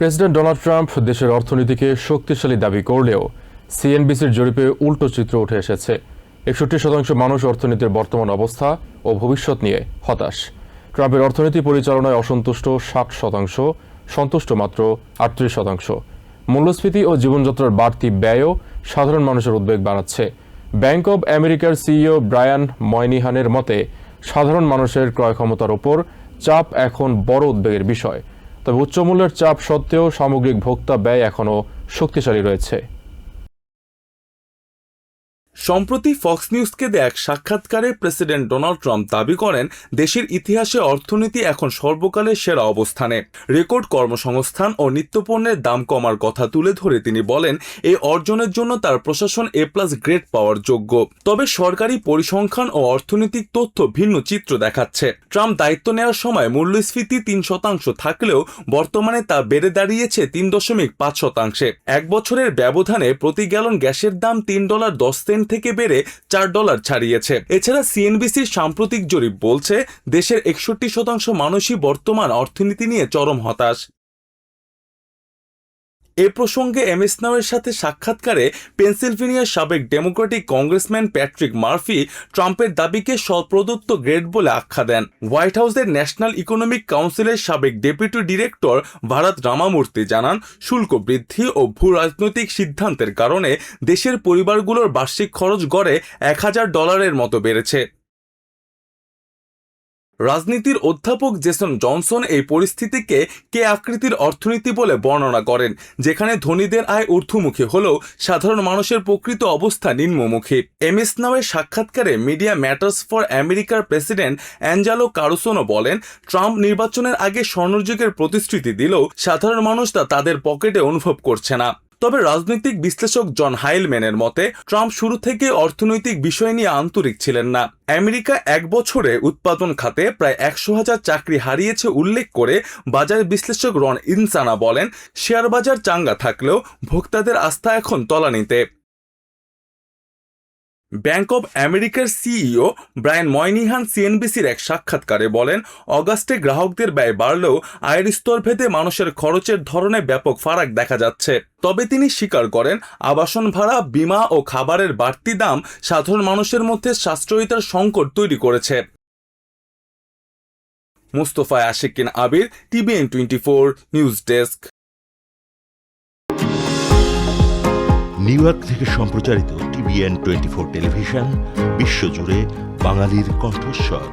President Donald Trump দেশের অর্থনীতিকে শক্তিশালী দাবি করলেও সিএনবিসির জরিপে উল্টো চিত্র উঠে এসেছে। ৬১% মানুষ অর্থনীতির বর্তমান অবস্থা ও ভবিষ্যৎ নিয়ে হতাশ। ট্রাম্পের অর্থনীতি পরিচালনায় অসন্তুষ্ট ৬০%, সন্তুষ্ট মাত্র ৩৮%। মূল্যস্ফীতি ও জীবনযাত্রার বাড়তি ব্যয়ও সাধারণ মানুষের উদ্বেগ বাড়াচ্ছে। ব্যাংক অব আমেরিকার সিইও ব্রায়ান ময়নিহানের মতে, সাধারণ মানুষের ক্রয় ক্ষমতার ওপর চাপ এখন বড় উদ্বেগের বিষয়। তবে উচ্চমূল্যের চাপ সত্ত্বেও সামগ্রিক ভোক্তা ব্যয় এখনও শক্তিশালী রয়েছে। সম্প্রতি ফক্স নিউজকে দেয়া এক সাক্ষাৎকারে প্রেসিডেন্ট ডোনাল্ড ট্রাম্প দাবি করেন, দেশের ইতিহাসে অর্থনীতি এখন সর্বকালের সেরা অবস্থানে। রেকর্ড কর্মসংস্থান ও নিত্যপণ্যের দাম কমার কথা তুলে ধরে তিনি বলেন, এই অর্জনের জন্য তার প্রশাসন A+ গ্রেড পাওয়ার যোগ্য। তবে সরকারি পরিসংখ্যান ও অর্থনৈতিক তথ্য ভিন্ন চিত্র দেখাচ্ছে। ট্রাম্প দায়িত্ব নেওয়ার সময় মূল্যস্ফীতি ৩% থাকলেও বর্তমানে তা বেড়ে দাঁড়িয়েছে ৩.৫%। এক বছরের ব্যবধানে প্রতি গ্যালন গ্যাসের দাম $৩.১০ থেকে বেড়ে $৪ ছাড়িয়েছে। এছাড়া সিএনবিসির সাম্প্রতিক জরিপ বলছে, দেশের ৬১% মানুষই বর্তমান অর্থনীতি নিয়ে চরম হতাশ। এ প্রসঙ্গে এমএস নাওয়ের সাথে সাক্ষাৎকারে পেনসিলভেনিয়ার সাবেক ডেমোক্রেটিক কংগ্রেসম্যান প্যাট্রিক মার্ফি ট্রাম্পের দাবিকে স্বপ্রদত্ত গ্রেড বলে আখ্যা দেন। হোয়াইট হাউসের ন্যাশনাল ইকোনমিক কাউন্সিলের সাবেক ডেপুটি ডিরেক্টর ভারত রামামূর্তি জানান, শুল্ক বৃদ্ধি ও ভূ রাজনৈতিক সিদ্ধান্তের কারণে দেশের পরিবারগুলোর বার্ষিক খরচ গড়ে $১,০০০ মতো বেড়েছে। রাজনীতির অধ্যাপক জেসন জনসন এই পরিস্থিতিকে কে আকৃতির অর্থনীতি বলে বর্ণনা করেন, যেখানে ধনীদের আয় ঊর্ধ্বমুখী হলেও সাধারণ মানুষের প্রকৃত অবস্থা নিম্নমুখী। এমএস নাওয়ের সাক্ষাৎকারে মিডিয়া ম্যাটার্স ফর আমেরিকার প্রেসিডেন্ট অ্যাঞ্জেলো কারুসোনো বলেন, ট্রাম্প নির্বাচনের আগে স্বর্ণযুগের প্রতিশ্রুতি দিলেও সাধারণ মানুষ তা তাদের পকেটে অনুভব করছে না। তবে রাজনৈতিক বিশ্লেষক জন হাইলম্যানের মতে, ট্রাম্প শুরু থেকে অর্থনৈতিক বিষয় নিয়ে আন্তরিক ছিলেন না। আমেরিকা এক বছরে উৎপাদন খাতে প্রায় ১০০,০০০ চাকরি হারিয়েছে উল্লেখ করে বাজার বিশ্লেষক রন ইনসানা বলেন, শেয়ার বাজার চাঙ্গা থাকলেও ভোক্তাদের আস্থা এখন তলানিতে। ব্যাংক অব আমেরিকার সিইও ব্রায়ান ময়নিহান সিএনবিসির এক সাক্ষাৎকারে বলেন, অগাস্টে গ্রাহকদের ব্যয় বাড়লেও আয়ের স্তর ভেদে মানুষের খরচের ধরনে ব্যাপক ফারাক দেখা যাচ্ছে। তবে তিনি স্বীকার করেন, আবাসন ভাড়া, বীমা ও খাবারের বাড়তি দাম সাধারণ মানুষের মধ্যে সাশ্রয়িতার সংকট তৈরি করেছে। মুস্তফা আশিকিন আবির, TVN 24 news desk. New York থেকে সম্প্রচারিত TVN 24 টেলিভিশন বিশ্বজুড়ে বাঙালির কণ্ঠস্বর।